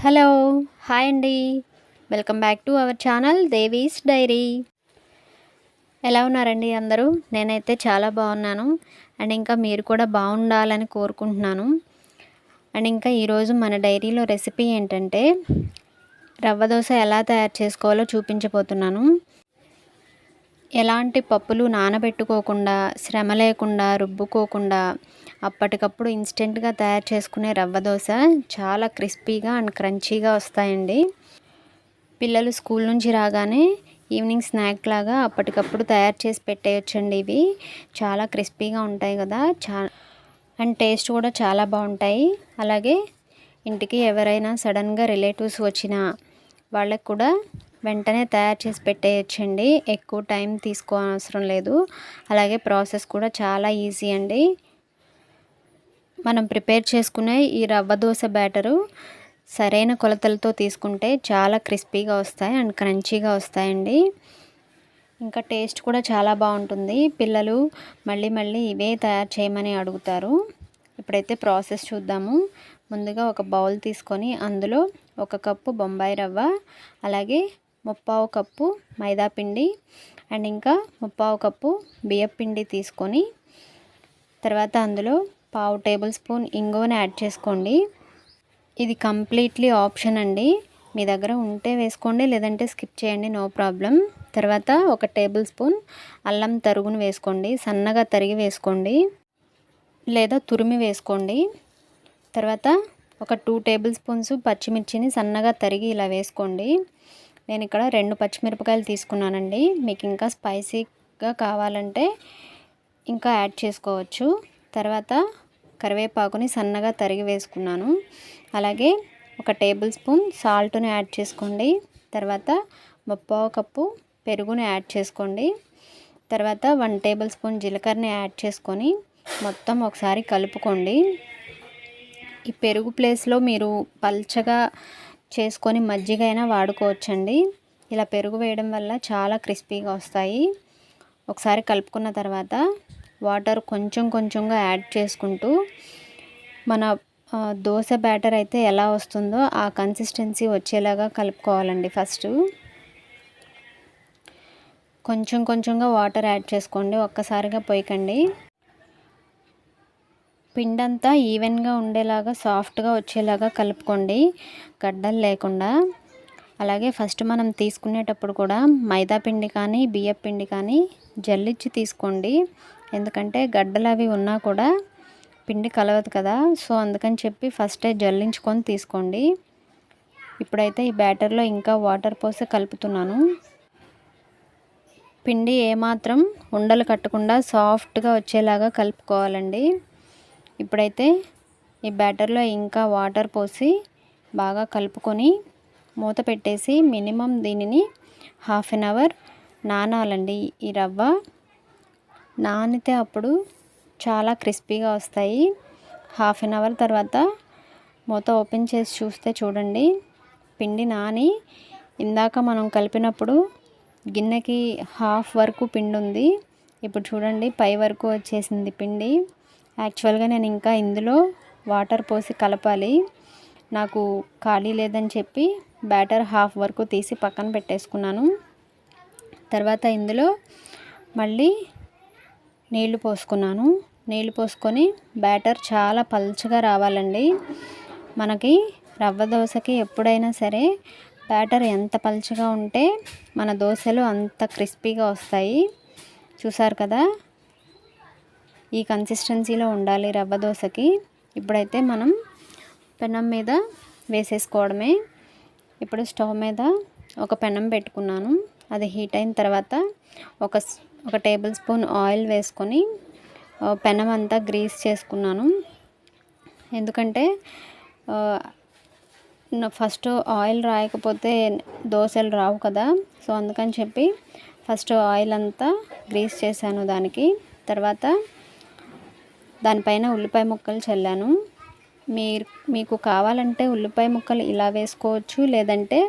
Hello hi అండి. Welcome back to our channel Devi's diary. ఎలా ఉన్నారండి అందరూ? నేనైతే చాలా బాగున్నాను అండ్ ఇంకా మీరు కూడా బాగుండాలని కోరుకుంటున్నాను. అండ్ ఇంకా ఈరోజు మన డైరీలో రెసిపీ ఏంటంటే రవ్వ దోశ ఎలా తయారు చేసుకోవాలో చూపించబోతున్నాను. ఎలాంటి పప్పులు నానబెట్టుకోకుండా, శ్రమ లేకుండా, రుబ్బుకోకుండా అప్పటికప్పుడు ఇన్స్టెంట్గా తయారు చేసుకునే రవ్వ దోశ చాలా క్రిస్పీగా అండ్ క్రంచీగా వస్తాయండి. పిల్లలు స్కూల్ నుంచి రాగానే ఈవినింగ్ స్నాక్ లాగా అప్పటికప్పుడు తయారు చేసి పెట్టేయొచ్చండి. ఇవి చాలా క్రిస్పీగా ఉంటాయి కదా, అండ్ టేస్ట్ కూడా చాలా బాగుంటాయి. అలాగే ఇంటికి ఎవరైనా సడన్గా రిలేటివ్స్ వచ్చినా వాళ్ళకి కూడా వెంటనే తయారు చేసి పెట్టేయచ్చండి. ఎక్కువ టైం తీసుకోవసరం లేదు. అలాగే ప్రాసెస్ కూడా చాలా ఈజీ అండి. మనం ప్రిపేర్ చేసుకునే ఈ రవ్వ దోశ బ్యాటరు సరైన కొలతలతో తీసుకుంటే చాలా క్రిస్పీగా వస్తాయి అండ్ క్రంచీగా వస్తాయండి. ఇంకా టేస్ట్ కూడా చాలా బాగుంటుంది. పిల్లలు మళ్ళీ మళ్ళీ ఇవే తయారు చేయమని అడుగుతారు. ఇప్పుడైతే ప్రాసెస్ చూద్దాము. ముందుగా ఒక బౌల్ తీసుకొని అందులో 1 కప్పు బొంబాయి రవ్వ, అలాగే 1/4 కప్పు మైదా పిండి అండ్ ఇంకా 1/4 కప్పు బియ్యం పిండి తీసుకొని తర్వాత అందులో 1/2 టేబుల్ స్పూన్ ఇంగువని యాడ్ చేసుకోండి. ఇది కంప్లీట్లీ ఆప్షన్ అండి. మీ దగ్గర ఉంటే వేసుకోండి, లేదంటే స్కిప్ చేయండి, నో ప్రాబ్లం. తర్వాత 1 టేబుల్ స్పూన్ అల్లం తరుగును వేసుకోండి. సన్నగా తరిగి వేసుకోండి లేదా తురిమి వేసుకోండి. తర్వాత ఒక 2 టేబుల్ స్పూన్స్ పచ్చిమిర్చిని సన్నగా తరిగి ఇలా వేసుకోండి. నేను ఇక్కడ 2 పచ్చిమిరపకాయలు తీసుకున్నానండి. మీకు ఇంకా స్పైసీగా కావాలంటే ఇంకా యాడ్ చేసుకోవచ్చు. తర్వాత కరివేపాకుని సన్నగా తరిగి వేసుకున్నాను. అలాగే 1 టేబుల్ స్పూన్ సాల్ట్ని యాడ్ చేసుకోండి. తర్వాత 1/4 కప్పు పెరుగుని యాడ్ చేసుకోండి. తర్వాత 1 టేబుల్ స్పూన్ జీలకర్రని యాడ్ చేసుకొని మొత్తం ఒకసారి కలుపుకోండి. ఈ పెరుగు ప్లేస్లో మీరు పల్చగా చేసుకొని మజ్జిగ అయినా వాడుకోవచ్చండి. ఇలా పెరుగు వేయడం వల్ల చాలా క్రిస్పీగా వస్తాయి. ఒకసారి కలుపుకున్న తర్వాత వాటర్ కొంచెం కొంచెంగా యాడ్ చేసుకుంటూ మన దోశ బ్యాటర్ అయితే ఎలా వస్తుందో ఆ కన్సిస్టెన్సీ వచ్చేలాగా కలుపుకోవాలండి. ఫస్ట్ కొంచెం కొంచెంగా వాటర్ యాడ్ చేసుకోండి, ఒక్కసారిగా పోయకండి. పిండంతా ఈవెన్గా ఉండేలాగా సాఫ్ట్గా వచ్చేలాగా కలుపుకోండి, గడ్డలు లేకుండా. అలాగే ఫస్ట్ మనం తీసుకునేటప్పుడు కూడా మైదా పిండి కానీ బియ్యం పిండి కానీ జల్లించి తీసుకోండి. ఎందుకంటే గడ్డలు అవి ఉన్నా కూడా పిండి కలవదు కదా, సో అందుకని చెప్పి ఫస్టే జల్లించుకొని తీసుకోండి. ఇప్పుడైతే ఈ బ్యాటర్లో ఇంకా వాటర్ పోసి కలుపుతున్నాను. పిండి ఏమాత్రం ఉండలు కట్టకుండా సాఫ్ట్గా వచ్చేలాగా కలుపుకోవాలండి. ఇప్పుడైతే ఈ బ్యాటర్లో ఇంకా వాటర్ పోసి బాగా కలుపుకొని మూత పెట్టేసి మినిమం దీనిని 1/2 అవర్ నానాలండి. ఈ రవ్వ నానితే అప్పుడు చాలా క్రిస్పీగా వస్తాయి. 1/2 అవర్ తర్వాత మూత ఓపెన్ చేసి చూస్తే చూడండి, పిండి నాని ఇందాక మనం కలిపినప్పుడు గిన్నెకి 1/2 వరకు పిండి ఉంది. ఇప్పుడు చూడండి పై వరకు వచ్చేసింది పిండి. యాక్చువల్గా నేను ఇంకా ఇందులో వాటర్ పోసి కలపాలి, నాకు ఖాళీ లేదని చెప్పి బ్యాటర్ 1/2 వరకు తీసి పక్కన పెట్టేసుకున్నాను. తర్వాత ఇందులో మళ్ళీ నీళ్లు పోసుకున్నాను. నీళ్లు పోసుకొని బ్యాటర్ చాలా పల్చగా రావాలండి. మనకి రవ్వ దోశకి ఎప్పుడైనా సరే బ్యాటర్ ఎంత పల్చగా ఉంటే మన దోశలు అంత క్రిస్పీగా వస్తాయి. చూసారు కదా, ఈ కన్సిస్టెన్సీలో ఉండాలి రవ్వ దోశకి. ఇప్పుడైతే మనం పెనం మీద వేసేసుకోవడమే. ఇప్పుడు స్టవ్ మీద ఒక పెనం పెట్టుకున్నాను. అది హీట్ అయిన తర్వాత ఒక టేబుల్ స్పూన్ ఆయిల్ వేసుకొని పెనం అంతా గ్రీస్ చేసుకున్నాను. ఎందుకంటే ఫస్ట్ ఆయిల్ రాయకపోతే దోశలు రావు కదా, సో అందుకని చెప్పి ఫస్ట్ ఆయిల్ అంతా గ్రీస్ చేశాను దానికి. తర్వాత దానిపైన ఉల్లిపాయ ముక్కలు చల్లాను. మీకు కావాలంటే ఉల్లిపాయ ముక్కలు ఇలా వేసుకోవచ్చు, లేదంటే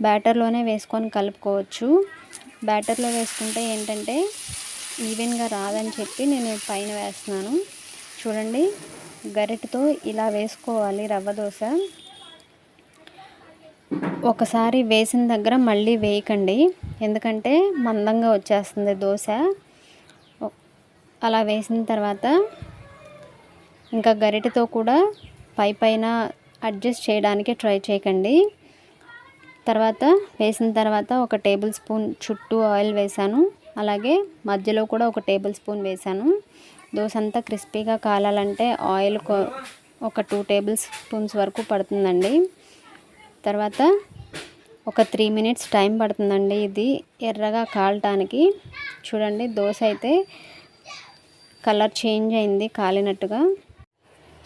బ్యాటర్లోనే వేసుకొని కలుపుకోవచ్చు. బ్యాటర్లో వేసుకుంటే ఏంటంటే ఈవెన్గా రాదని చెప్పి నేను పైన వేస్తున్నాను. చూడండి, గరిటెతో ఇలా వేసుకోవాలి రవ్వ దోశ. ఒకసారి వేసిన దగ్గర మళ్ళీ వేయకండి, ఎందుకంటే మందంగా వచ్చేస్తుంది దోశ. అలా వేసిన తర్వాత ఇంకా గరిటెతో కూడా పైన అడ్జస్ట్ చేయడానికి ట్రై చేయకండి. తర్వాత వేసిన తర్వాత ఒక టేబుల్ స్పూన్ చుట్టూ ఆయిల్ వేసాను, అలాగే మధ్యలో కూడా ఒక టేబుల్ స్పూన్ వేసాను. దోశ అంతా క్రిస్పీగా కాలాలంటే ఆయిల్ ఒక 2 టేబుల్ స్పూన్స్ వరకు పడుతుందండి. తర్వాత ఒక 3 మినిట్స్ టైం పడుతుందండి ఇది ఎర్రగా కాలటానికి. చూడండి దోశ అయితే కలర్ చేంజ్ అయింది కాలినట్టుగా.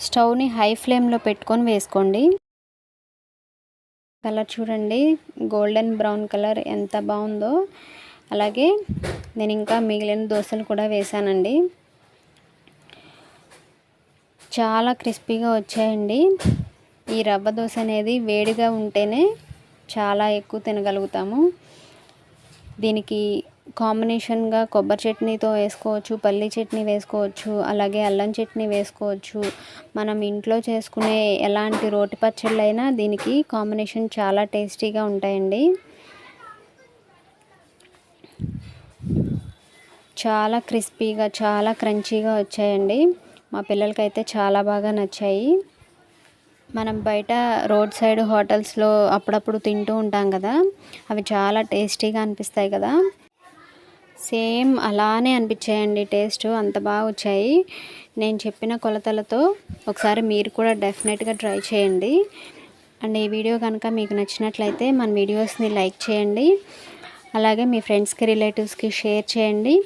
స్టవ్ని హై ఫ్లేమ్లో పెట్టుకొని వేసుకోండి. కలర్ చూడండి గోల్డెన్ బ్రౌన్ కలర్ ఎంత బాగుందో. అలాగే నేను ఇంకా మిగిలిన దోశలు కూడా వేసానండి. చాలా క్రిస్పీగా వచ్చాయండి. ఈ రవ్వ దోశ అనేది వేడిగా ఉంటేనే చాలా ఎక్కువ తినగలుగుతాము. దీనికి కాంబినేషన్గా కొబ్బరి చట్నీతో వేసుకోవచ్చు, పల్లి చట్నీ వేసుకోవచ్చు, అలాగే అల్లం చట్నీ వేసుకోవచ్చు. మనం ఇంట్లో చేసుకునే ఎలాంటి రోటి పచ్చళ్ళైనా దీనికి కాంబినేషన్ చాలా టేస్టీగా ఉంటాయండి. చాలా క్రిస్పీగా చాలా క్రంచీగా వచ్చాయండి. మా పిల్లలకైతే చాలా బాగా నచ్చాయి. మనం బయట రోడ్ సైడ్ హోటల్స్లో అప్పుడప్పుడు తింటూ ఉంటాం కదా, అవి చాలా టేస్టీగా అనిపిస్తాయి కదా, సేమ్ అలానే అనిపించాయండి. టేస్ట్ అంత బాగా వచ్చాయి. నేను చెప్పిన కొలతలతో ఒకసారి మీరు కూడా డెఫినెట్గా ట్రై చేయండి. అండ్ ఈ వీడియో కనుక మీకు నచ్చినట్లయితే మన వీడియోస్ని లైక్ చేయండి, అలాగే మీ ఫ్రెండ్స్కి రిలేటివ్స్కి షేర్ చేయండి.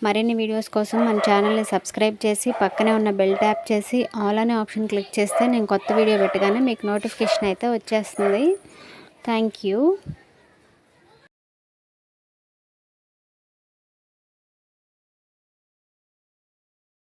మరిన్ని వీడియోస్ కోసం మన ఛానల్ని సబ్స్క్రైబ్ చేసి పక్కనే ఉన్న బెల్ ట్యాప్ చేసి ఆల్ అనే ఆప్షన్ క్లిక్ చేస్తే నేను కొత్త వీడియో పెట్టగానే మీకు నోటిఫికేషన్ అయితే వచ్చేస్తుంది. Thank you.